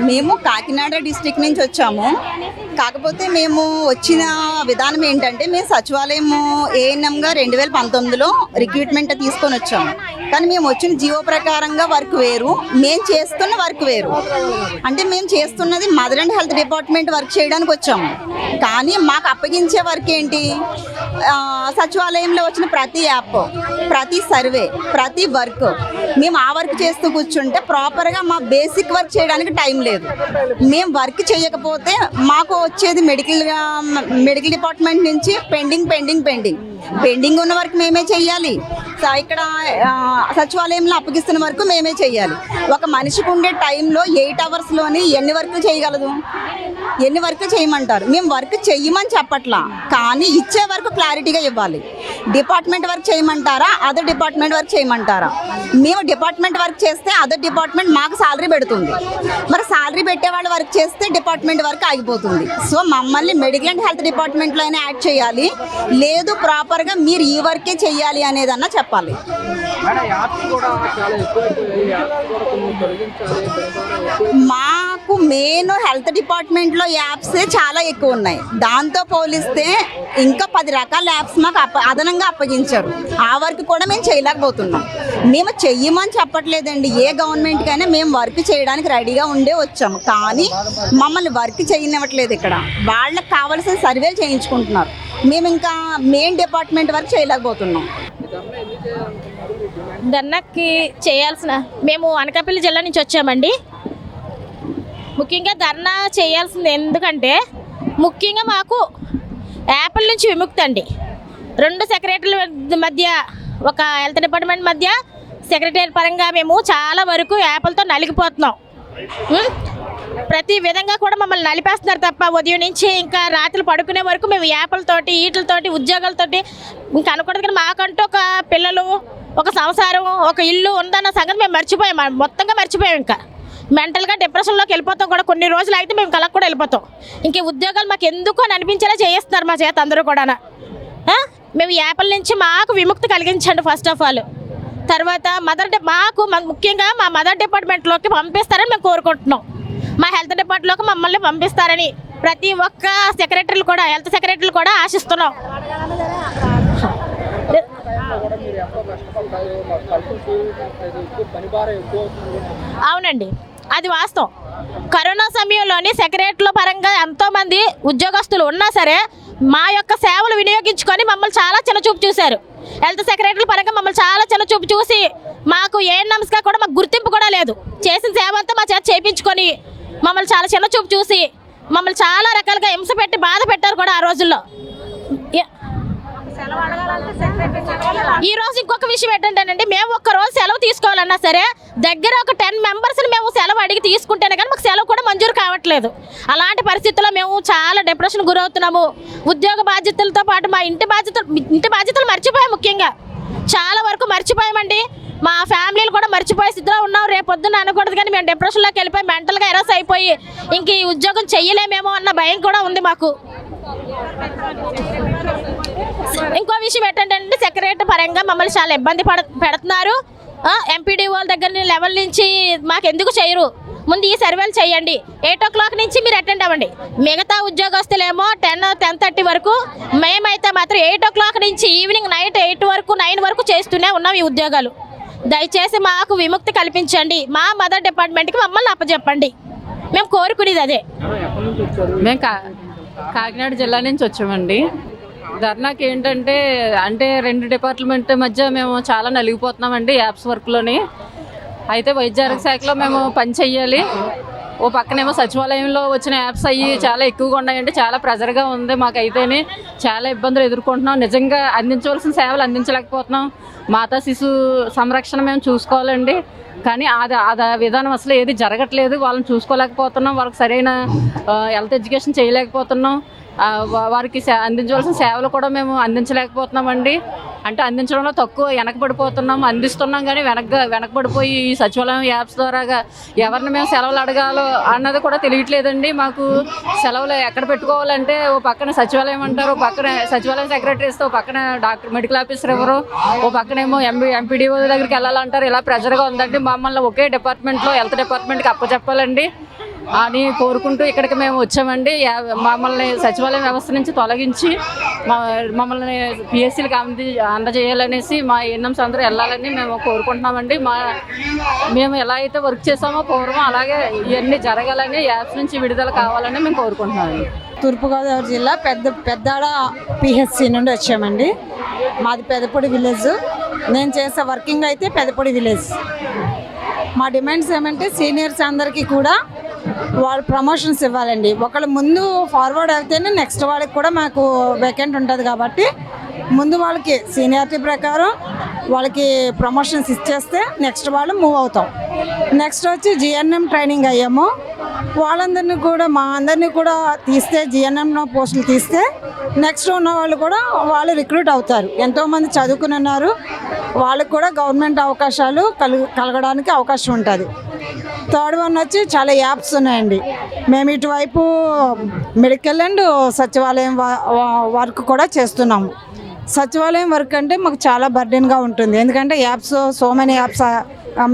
మేము కాకినాడ డిస్ట్రిక్ట్ నుంచి వచ్చాము. కాకపోతే మేము వచ్చిన విధానం ఏంటంటే మేము సచివాలయం ఏఎన్ఎంగా 2019లో రిక్రూట్మెంట్ తీసుకొని వచ్చాము. కానీ మేము వచ్చిన జీవో ప్రకారంగా వర్క్ వేరు, మేము చేస్తున్న వర్క్ వేరు. అంటే మేము చేస్తున్నది mother and health department work చేయడానికి వచ్చాము. కానీ మాకు అప్పగించే వర్క్ ఏంటి? సచివాలయంలో వచ్చిన ప్రతి యాప్, ప్రతి సర్వే, ప్రతి వర్క్ మేము ఆ వర్క్ చేస్తూ కూర్చుంటే ప్రాపర్గా మా బేసిక్ వర్క్ చేయడానికి టైం లేదు. మేము వర్క్ చేయకపోతే మాకు వచ్చేది మెడికల్ డిపార్ట్మెంట్ నుంచి పెండింగ్ ఉన్న వర్క్ మేమే చెయ్యాలి. ఇక్కడ సచివాలయంలో అప్పగిస్తున్న వరకు మేమే చెయ్యాలి. ఒక మనిషికి ఉండే టైంలో 8 అవర్స్లోని ఎన్ని వర్క్ చేయగలదు? ఎన్ని వర్క్ చేయమంటారు? మేము వర్క్ చెయ్యమని చెప్పట్లా, కానీ ఇచ్చే వరకు క్లారిటీగా ఇవ్వాలి. డిపార్ట్మెంట్ వర్క్ చేయమంటారా, అదర్ డిపార్ట్మెంట్ వర్క్ చేయమంటారా? మేము డిపార్ట్మెంట్ వర్క్ చేస్తే అదర్ డిపార్ట్మెంట్ మాకు శాలరీ పెడుతుంది. మరి శాలరీ పెట్టే వాళ్ళు వర్క్ చేస్తే డిపార్ట్మెంట్ వర్క్ ఆగిపోతుంది. సో మమ్మల్ని మెడికల్ అండ్ హెల్త్ డిపార్ట్మెంట్లో అయినా యాడ్ చేయాలి, లేదు ప్రాపర్గా మీరు ఈ వర్కే చెయ్యాలి అనేదన్నా చెప్పాలి. మాకు మెయిన్ హెల్త్ డిపార్ట్మెంట్లో యాప్సే చాలా ఎక్కువ ఉన్నాయి. దాంతో పోలిస్తే ఇంకా 10 రకాల యాప్స్ మాకు అదనంగా అప్పగించారు. ఆ వర్క్ కూడా మేము చేయలేకపోతున్నాం. మేము చెయ్యమని చెప్పట్లేదండి. ఏ గవర్నమెంట్కైనా మేము వర్క్ చేయడానికి రెడీగా ఉండే వచ్చాము, కానీ మమ్మల్ని వర్క్ చేయనివ్వట్లేదు. ఇక్కడ వాళ్ళకి కావాల్సిన సర్వేలు చేయించుకుంటున్నారు. మేము ఇంకా మెయిన్ డిపార్ట్మెంట్ వర్క్ చేయలేకపోతున్నాం. ధర్నాకి చేయాల్సిన, మేము అనకాపల్లి జిల్లా నుంచి వచ్చామండి. ముఖ్యంగా ధర్నా చేయాల్సింది ఎందుకంటే ముఖ్యంగా మాకు యాప్ల నుంచి విముక్తి అండి. 2 సెక్రటరీల మధ్య, ఒక హెల్త్ డిపార్ట్మెంట్ మధ్య సెక్రటరీ పరంగా మేము చాలా వరకు యాప్లతో నలిగిపోతున్నాం. ప్రతి విధంగా కూడా మమ్మల్ని నలిపేస్తున్నారు తప్ప ఉదయం నుంచి ఇంకా రాత్రి పడుకునే వరకు మేము యాప్లతోటి వీటితోటి ఉద్యోగాలతోటి ఇంకా అనకూడదు. కానీ మాకంటూ ఒక పిల్లలు, ఒక సంసారం, ఒక ఇల్లు ఉందన్న సంగతి మేము మర్చిపోయాం, మొత్తంగా మర్చిపోయాం. ఇంకా మెంటల్గా డిప్రెషన్లోకి వెళ్ళిపోతాం కూడా. కొన్ని రోజులు అయితే మేము కళకు కూడా వెళ్ళిపోతాం. ఇంక ఉద్యోగాలు మాకు ఎందుకు అని అనిపించేలా చేస్తున్నారు మా చేత అందరూ కూడా. మేము యాప్ల నుంచి మాకు విముక్తి కలిగించండి ఫస్ట్ ఆఫ్ ఆల్. తర్వాత మాకు ముఖ్యంగా మా మదర్ డిపార్ట్మెంట్లోకి పంపిస్తారని మేము కోరుకుంటున్నాం. మా హెల్త్ డిపార్ట్మెంట్లోకి మమ్మల్ని పంపిస్తారని ప్రతి ఒక్క సెక్రటరీలు కూడా, హెల్త్ సెక్రటరీలు కూడా ఆశిస్తున్నాం. అవునండి, అది వాస్తవం. కరోనా సమయంలోని సెక్రటరీల పరంగా ఎంతోమంది ఉద్యోగస్తులు ఉన్నా సరే మా యొక్క సేవలు వినియోగించుకొని మమ్మల్ని చాలా చిన్నచూపు చూశారు. హెల్త్ సెక్రటరీల పరంగా మమ్మల్ని చాలా చిన్నచూపు చూసి మాకు ఏఎన్ఎంస్గా కూడా మాకు గుర్తింపు కూడా లేదు. చేసిన సేవ అంతా మా చేత చేయించుకొని మమ్మల్ని చాలా చిన్నచూపు చూసి మమ్మల్ని చాలా రకాలుగా హింస పెట్టి బాధ పెట్టారు కూడా ఆ రోజుల్లో. ఈ రోజు ఇంకొక విషయం ఏంటంటేనండి, మేము ఒక్కరోజు సెలవు తీసుకోవాలన్నా సరే దగ్గర ఒక 10 మెంబర్స్ని మేము సెలవు అడిగి తీసుకుంటేనే కానీ మాకు సెలవు కూడా మంజూరు కావట్లేదు. అలాంటి పరిస్థితుల్లో మేము చాలా డిప్రెషన్ గురవుతున్నాము. ఉద్యోగ బాధ్యతలతో పాటు మా ఇంటి బాధ్యతలు మర్చిపోయాం. ముఖ్యంగా చాలా వరకు మర్చిపోయామండి. మా ఫ్యామిలీలు కూడా మర్చిపోయే స్థితిలో ఉన్నాం. రేపు పొద్దున్న అనకూడదు కానీ మేము డిప్రెషన్లోకి వెళ్ళిపోయి మెంటల్గా ఎరస్ అయిపోయి ఇంక ఈ ఉద్యోగం చెయ్యలేమేమో అన్న భయం కూడా ఉంది మాకు. ఇంకో విషయం ఏంటంటే సెక్రటరీ పరంగా మమ్మల్ని చాలా ఇబ్బంది పెడుతున్నారు. ఎంపీడీఓ దగ్గర లెవెల్ నుంచి మాకు ఎందుకు చేయరు, ముందు ఈ సర్వేలు చేయండి, 8 o'clock నుంచి మీరు అటెండ్ అవ్వండి. మిగతా ఉద్యోగస్తులేమో 10-10:30 వరకు, మేమైతే మాత్రం 8 o'clock నుంచి ఈవినింగ్ నైట్ 8 వరకు 9 వరకు చేస్తూనే ఉన్నాం ఈ ఉద్యోగాలు. దయచేసి మాకు విముక్తి కల్పించండి. మా మదర్ డిపార్ట్మెంట్కి మమ్మల్ని అప్పచెప్పండి. మేము కోరుకునేది అదే. మేము కాకినాడ జిల్లా నుంచి వచ్చామండి. ధర్నాకి ఏంటంటే 2 డిపార్ట్మెంట్ మధ్య మేము చాలా నలిగిపోతున్నామండి యాప్స్ వర్క్లోని. అయితే వైద్య ఆరోగ్య శాఖలో మేము పని చెయ్యాలి. ఓ పక్కనేమో సచివాలయంలో వచ్చిన యాప్స్ అయ్యి చాలా ఎక్కువగా ఉన్నాయండి. చాలా ప్రెజర్గా ఉంది మాకైతేనే. చాలా ఇబ్బందులు ఎదుర్కొంటున్నాం. నిజంగా అందించవలసిన సేవలు అందించలేకపోతున్నాం. మాతా శిశు సంరక్షణ మేము చూసుకోవాలండి, కానీ అది విధానం అసలు ఏది జరగట్లేదు. వాళ్ళని చూసుకోలేకపోతున్నాం, వాళ్ళకి సరైన హెల్త్ ఎడ్యుకేషన్ చేయలేకపోతున్నాం. వారికి అందించవలసిన సేవలు కూడా మేము అందించలేకపోతున్నామండి. అంటే అందించడంలో తక్కువ వెనకబడిపోతున్నాం. అందిస్తున్నాం కానీ వెనకబడిపోయి ఈ సచివాలయం యాప్స్ ద్వారా ఎవరిని మేము సెలవులు అడగాలో అన్నది కూడా తెలియట్లేదండి. మాకు సెలవులు ఎక్కడ పెట్టుకోవాలంటే ఓ పక్కన సచివాలయం అంటారు, ఓ పక్కన సచివాలయం సెక్రటరీ ఇస్తే, ఓ పక్కన మెడికల్ ఆఫీసర్ ఎవరు, ఓ పక్కనేమో ఎంపీడీఓ దగ్గరికి వెళ్ళాలంటారు. ఇలా ప్రెజర్గా ఉందండి. మమ్మల్ని ఒకే డిపార్ట్మెంట్లో హెల్త్ డిపార్ట్మెంట్కి అప్పచెప్పాలండి. అని కోరుకుంటూ ఇక్కడికి మేము వచ్చామండి. మమ్మల్ని సచివాలయం వ్యవస్థ నుంచి తొలగించి మమ్మల్ని పిఎస్సీలకు అందజేయాలనేసి మా ఎన్ఎంస్ అందరూ వెళ్ళాలని మేము కోరుకుంటున్నామండి. మేము ఎలా అయితే వర్క్ చేసామో పూర్వం అలాగే ఇవన్నీ జరగాలని, యాప్స్ నుంచి విడుదల కావాలని మేము కోరుకుంటున్నామండి. తూర్పుగోదావరి జిల్లా పెద్దాడ పిహెచ్సి నుండి వచ్చామండి. మాది పెదపొడి విలేజ్. నేను చేసే వర్కింగ్ అయితే పెదపొడి విలేజ్. మా డిమాండ్స్ ఏమంటే సీనియర్స్ అందరికీ కూడా వాళ్ళు ప్రమోషన్స్ ఇవ్వాలండి. ఒకళ్ళు ముందు ఫార్వర్డ్ అయితేనే నెక్స్ట్ వాళ్ళకి కూడా మాకు వేకెంట్ ఉంటుంది కాబట్టి ముందు వాళ్ళకి సీనియారిటీ ప్రకారం వాళ్ళకి ప్రమోషన్స్ ఇచ్చేస్తే నెక్స్ట్ వాళ్ళు మూవ్ అవుతాం. నెక్స్ట్ వచ్చి జిఎన్ఎం ట్రైనింగ్ అయ్యాము. వాళ్ళందరినీ కూడా మా అందరినీ కూడా తీస్తే జిఎన్ఎంలో పోస్టులు తీస్తే నెక్స్ట్ ఉన్న వాళ్ళు కూడా వాళ్ళు రిక్రూట్ అవుతారు. ఎంతోమంది చదువుకుని ఉన్నారు, వాళ్ళకి కూడా గవర్నమెంట్ అవకాశాలు కలగడానికి అవకాశం ఉంటుంది. థర్డ్ వన్ వచ్చి చాలా యాప్స్ ఉన్నాయండి. మేము ఇటువైపు మెడికల్ అండ్ సచివాలయం వర్క్ కూడా చేస్తున్నాము. సచివాలయం వర్క్ అంటే మాకు చాలా బర్డెన్గా ఉంటుంది. ఎందుకంటే యాప్స్ సో మెనీ యాప్స్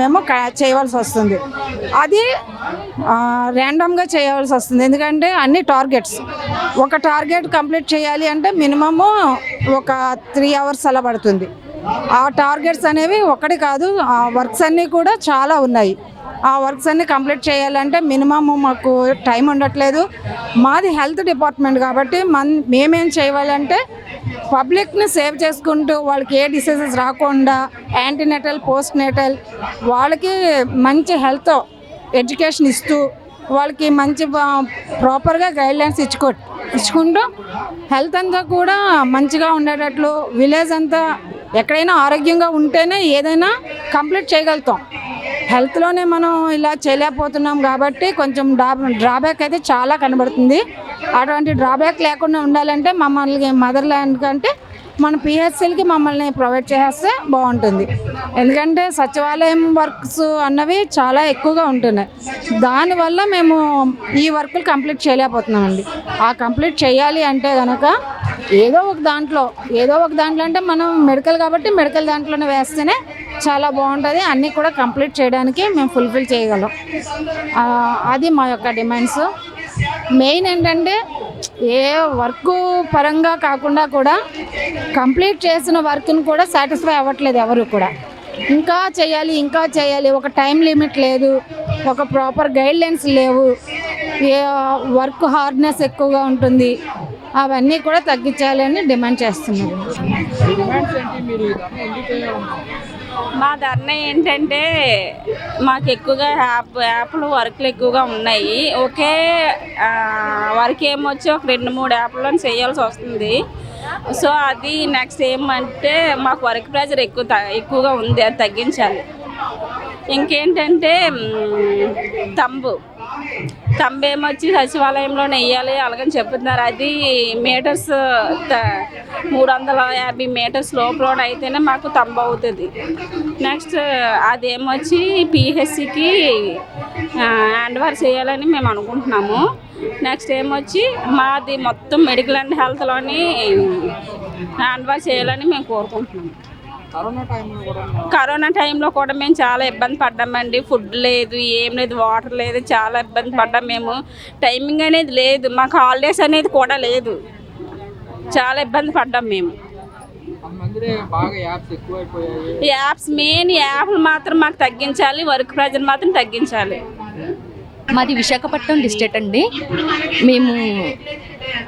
మేము చేయవలసి వస్తుంది. అది ర్యాండమ్గా చేయవలసి వస్తుంది. ఎందుకంటే అన్ని టార్గెట్స్, ఒక టార్గెట్ కంప్లీట్ చేయాలి అంటే మినిమము ఒక 3 hours అలా పడుతుంది. ఆ టార్గెట్స్ అనేవి ఒకటి కాదు, ఆ వర్క్స్ అన్నీ కూడా చాలా ఉన్నాయి. ఆ వర్క్స్ అన్నీ కంప్లీట్ చేయాలంటే మినిమమ్ మాకు టైం ఉండట్లేదు. మాది హెల్త్ డిపార్ట్మెంట్ కాబట్టి మేమేం చేయాలంటే పబ్లిక్ని సేవ్ చేసుకుంటూ వాళ్ళకి ఏ డిసీజెస్ రాకుండా యాంటీనేటల్, పోస్ట్ నేటల్ వాళ్ళకి మంచి హెల్త్ ఎడ్యుకేషన్ ఇస్తూ వాళ్ళకి మంచి ప్రాపర్గా గైడ్లైన్స్ ఇచ్చుకుంటూ హెల్త్ అంతా కూడా మంచిగా ఉండేటట్లు, విలేజ్ అంతా ఎక్కడైనా ఆరోగ్యంగా ఉంటేనే ఏదైనా కంప్లీట్ చేయగలుగుతాం. హెల్త్లోనే మనం ఇలా చేయలేకపోతున్నాం కాబట్టి కొంచెం డ్రాబ్యాక్ అయితే చాలా కనబడుతుంది. అటువంటి డ్రాబ్యాక్ లేకుండా ఉండాలంటే మమ్మల్ని మదర్ ల్యాండ్ కంటే మన పిహెచ్సిలకి మమ్మల్ని ప్రొవైడ్ చేస్తే బాగుంటుంది. ఎందుకంటే సచివాలయం వర్క్స్ అన్నవి చాలా ఎక్కువగా ఉంటున్నాయి. దానివల్ల మేము ఈ వర్కులు కంప్లీట్ చేయలేకపోతున్నామండి. ఆ కంప్లీట్ చేయాలి అంటే కనుక ఏదో ఒక దాంట్లో అంటే మనం మెడికల్ కాబట్టి మెడికల్ దాంట్లోనే వేస్తేనే చాలా బాగుంటుంది. అన్నీ కూడా కంప్లీట్ చేయడానికి మేము ఫుల్ఫిల్ చేయగలం. అది మా యొక్క డిమాండ్స్. మెయిన్ ఏంటంటే ఏ వర్క్ పరంగా కాకుండా కూడా కంప్లీట్ చేసిన వర్క్ని కూడా సాటిస్ఫై అవ్వట్లేదు ఎవరు కూడా. ఇంకా చేయాలి, ఒక టైం లిమిట్ లేదు, ఒక ప్రాపర్ గైడ్లైన్స్ లేవు, వర్క్ హార్డ్నెస్ ఎక్కువగా ఉంటుంది. అవన్నీ కూడా తగ్గించాలని డిమాండ్ చేస్తున్నారు. మా ధర్నా ఏంటంటే మాకు ఎక్కువగా యాప్లు వర్క్లు ఎక్కువగా ఉన్నాయి. ఒకే వర్క్ ఏమొచ్చి ఒక 2-3 యాప్లలో చేయాల్సి వస్తుంది. సో అది నెక్స్ట్ ఏమంటే మాకు వర్క్ ప్రెజర్ ఎక్కువగా ఉంది, అది తగ్గించాలి. ఇంకేంటంటే తంబు ఏమొచ్చి సచివాలయంలో నెయ్యాలి అలాగని చెప్తున్నారు. అది మీటర్స్ 350 మీటర్స్ లోపల అయితేనే మాకు తంబు అవుతుంది. నెక్స్ట్ అదేమొచ్చి పిహెచ్సికి హ్యాండ్ ఓవర్ చేయాలని మేము అనుకుంటున్నాము. నెక్స్ట్ ఏమొచ్చి మాది మొత్తం మెడికల్ అండ్ హెల్త్లోని హ్యాండ్ ఓవర్ చేయాలని మేము కోరుకుంటున్నాము. కరోనా టైంలో కూడా మేము చాలా ఇబ్బంది పడ్డామండి. ఫుడ్ లేదు, ఏం లేదు, వాటర్ లేదు, చాలా ఇబ్బంది పడ్డాం మేము. టైమింగ్ అనేది లేదు, మాకు హాలిడేస్ అనేది కూడా లేదు, చాలా ఇబ్బంది పడ్డాం మేము. యాప్స్ మెయిన్ యాప్లు మాత్రం మాకు తగ్గించాలి, వర్క్ ప్రెజర్ మాత్రం తగ్గించాలి. మాది విశాఖపట్నం డిస్ట్రిక్ట్ అండి. మేము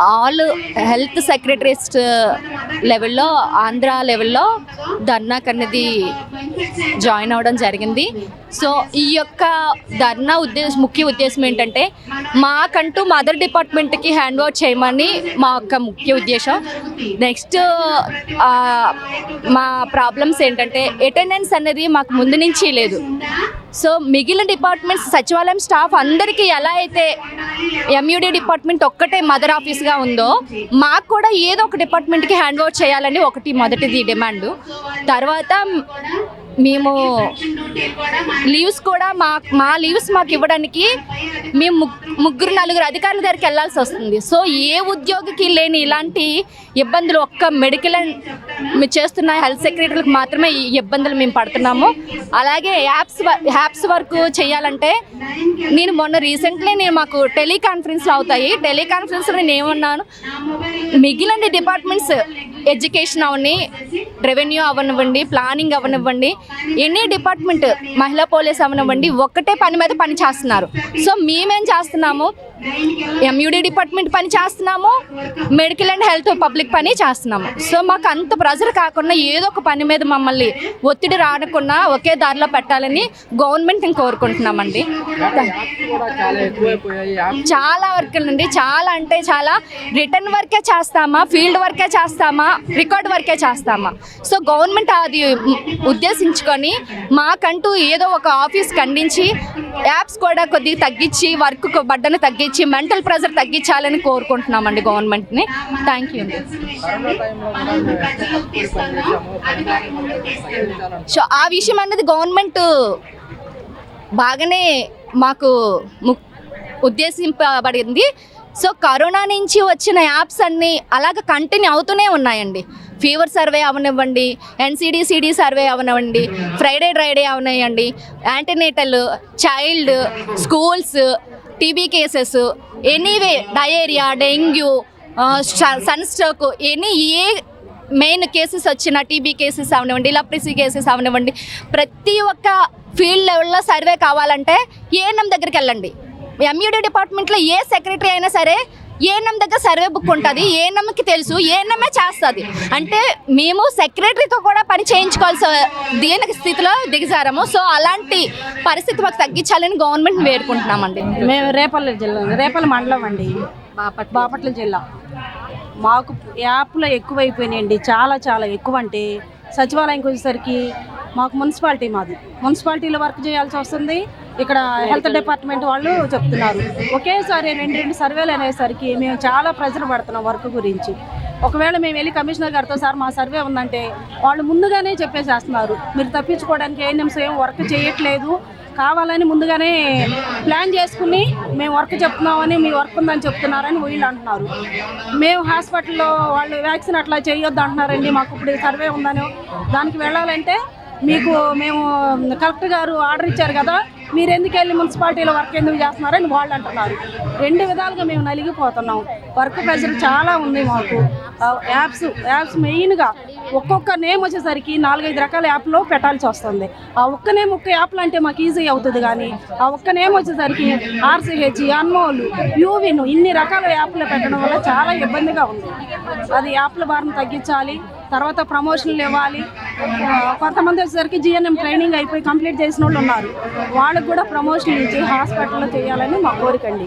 ఆల్ హెల్త్ సెక్రటరీస్ లెవెల్లో, ఆంధ్ర లెవెల్లో ధర్నాకు అనేది జాయిన్ అవ్వడం జరిగింది. సో ఈ యొక్క ధర్నా ముఖ్య ఉద్దేశం ఏంటంటే మాకంటూ మదర్ డిపార్ట్మెంట్కి హ్యాండ్ ఓవర్ చేయమని మా యొక్క ముఖ్య ఉద్దేశం. నెక్స్ట్ మా ప్రాబ్లమ్స్ ఏంటంటే అటెండెన్స్ అనేది మాకు ముందు నుంచి లేదు. సో మిగిలిన డిపార్ట్మెంట్స్ సచివాలయం స్టాఫ్ అందరికీ ఎలా అయితే ఎంయూడీ డిపార్ట్మెంట్ ఒక్కటే మదర్ ఆఫీస్గా ఉందో మాకు కూడా ఏదో ఒక డిపార్ట్మెంట్కి హ్యాండ్ ఓవర్ చేయాలని మొదటిది డిమాండ్. తర్వాత మేము లీవ్స్ కూడా మా లీవ్స్ మాకు ఇవ్వడానికి మేము ముగ్గురు నలుగురు అధికారుల దగ్గరికి వెళ్ళాల్సి వస్తుంది. సో ఏ ఉద్యోగికి లేని ఇలాంటి ఇబ్బందులు ఒక్క మెడికల్ అండ్ చేస్తున్న హెల్త్ సెక్రటరీలకు మాత్రమే ఈ ఇబ్బందులు మేము పడుతున్నాము. అలాగే యాప్స్ వర్క్ చేయాలంటే నేను మొన్న రీసెంట్లీ మాకు టెలికాన్ఫరెన్స్లు అవుతాయి. టెలికాన్ఫరెన్స్లో నేను ఏమన్నాను, మిగిలిన డిపార్ట్మెంట్స్ ఎడ్యుకేషన్ అవని, రెవెన్యూ అవనివ్వండి, ప్లానింగ్ అవనివ్వండి, ఎనీ డిపార్ట్మెంట్, మహిళా పోలీస్ అవనివ్వండి, ఒక్కటే పని మీద పని చేస్తున్నారు. సో మేమేం చేస్తున్నాము, ఎంయూడీ డిపార్ట్మెంట్ పని చేస్తున్నాము, మెడికల్ అండ్ హెల్త్ పబ్లిక్ పని చేస్తున్నాము. సో మాకు అంత ప్రెజర్ కాకుండా ఏదో ఒక పని మీద మమ్మల్ని ఒత్తిడి రాకుండా ఒకే దారిలో పెట్టాలని గవర్నమెంట్ని కోరుకుంటున్నామండి. చాలా వర్క్ అండి, చాలా అంటే చాలా. రిటర్న్ వర్కే చేస్తామా, ఫీల్డ్ వర్కే చేస్తామా, రికార్డ్ వర్కే చేస్తామా? సో గవర్నమెంట్ అది ఉద్దేశించుకొని మాకంటూ ఏదో ఒక ఆఫీస్ ఖండించి యాప్స్ కూడా కొద్దిగా తగ్గించి, వర్క్ బడ్డను తగ్గించి, మెంటల్ ప్రెజర్ తగ్గించాలని కోరుకుంటున్నామండి గవర్నమెంట్ని. థ్యాంక్ యూ అండి. సో ఆ విషయం అనేది గవర్నమెంట్ బాగానే మాకు ఉద్దేశింపబడింది. సో కరోనా నుంచి వచ్చిన యాప్స్ అన్నీ అలాగ కంటిన్యూ అవుతూనే ఉన్నాయండి. ఫీవర్ సర్వే అవనివ్వండి, NCD/CD సర్వే అవనివ్వండి, ఫ్రైడే డ్రైడే అవనివ్వండి, antenatal, child, schools, TB cases, anyway diarrhoea, dengue, sun stroke, ఏ మెయిన్ కేసెస్ వచ్చిన టీబీ కేసెస్ అవనివ్వండి, లెప్రసీ కేసెస్ అవనివ్వండి, ప్రతి ఒక్క ఫీల్డ్ లెవెల్లో సర్వే కావాలంటే ఏఎన్ఎం దగ్గరికి వెళ్ళండి. ఎంయూడీ డిపార్ట్మెంట్లో ఏ సెక్రటరీ అయినా సరే ఏఎన్ఎం దగ్గర సర్వే బుక్ ఉంటుంది. ఏఎన్ఎంకి తెలుసు, ఏఎన్ఎంఏ చేస్తుంది. అంటే మేము సెక్రటరీతో కూడా పని చేయించుకోవాల్సిన దీనికి స్థితిలో దిగజారము. సో అలాంటి పరిస్థితి మాకు తగ్గించాలని గవర్నమెంట్ వేడుకుంటున్నామండి. మేము రేపల్లి మండలం అండి, బాపట్ల జిల్లా. మాకు యాప్లో ఎక్కువైపోయినాయండి, చాలా చాలా ఎక్కువ. అంటే సచివాలయంకి వచ్చేసరికి మాకు మున్సిపాలిటీలో వర్క్ చేయాల్సి వస్తుంది. ఇక్కడ హెల్త్ డిపార్ట్మెంట్ వాళ్ళు చెప్తున్నారు ఒకేసారి రెండు సర్వేలు అనేసరికి మేము చాలా ప్రెజర్ పడుతున్నాం వర్క్ గురించి. ఒకవేళ మేము వెళ్ళి కమిషనర్ గారితో సార్ మా సర్వే ఉందంటే వాళ్ళు ముందుగానే చెప్పేసేస్తున్నారు, మీరు తప్పించుకోవడానికి ఏం వర్క్ చేయట్లేదు, కావాలని ముందుగానే ప్లాన్ చేసుకుని మేము వర్క్ చెప్తున్నామని, మీ వర్క్ ఉందని చెప్తున్నారని వీళ్ళు అంటున్నారు. మేము హాస్పిటల్లో వాళ్ళు వ్యాక్సిన్ అట్లా చేయొద్దు అంటున్నారండి. మాకు ఇప్పుడు సర్వే ఉందని దానికి వెళ్ళాలంటే మేము కలెక్టర్ గారు ఆర్డర్ ఇచ్చారు కదా, మీరు ఎందుకు వెళ్ళి మున్సిపాలిటీలో వర్క్ ఎందుకు చేస్తున్నారని వాళ్ళు అంటున్నారు. రెండు విధాలుగా మేము నలిగిపోతున్నాం. వర్క్ ప్రెషర్ చాలా ఉంది మాకు. యాప్స్ మెయిన్గా ఒక్కొక్క నేమ్ వచ్చేసరికి 4-5 రకాల యాప్లో పెట్టాల్సి వస్తుంది. ఆ ఒక్క నేమ్ ఒక్క యాప్లు అంటే మాకు ఈజీ అవుతుంది, కానీ ఆ ఒక్క నేమ్ వచ్చేసరికి RCH, అన్మోల్, యూవిన్ ఇన్ని రకాల యాప్లు పెట్టడం వల్ల చాలా ఇబ్బందిగా ఉంది. అది యాప్ల భారం తగ్గించాలి, తర్వాత ప్రమోషన్లు ఇవ్వాలి. కొంతమంది వచ్చేసరికి GNM ట్రైనింగ్ అయిపోయి కంప్లీట్ చేసిన వాళ్ళు ఉన్నారు, వాళ్ళకు కూడా ప్రమోషన్లు ఇచ్చి హాస్పిటల్లో చేయాలని మా కోరికండి.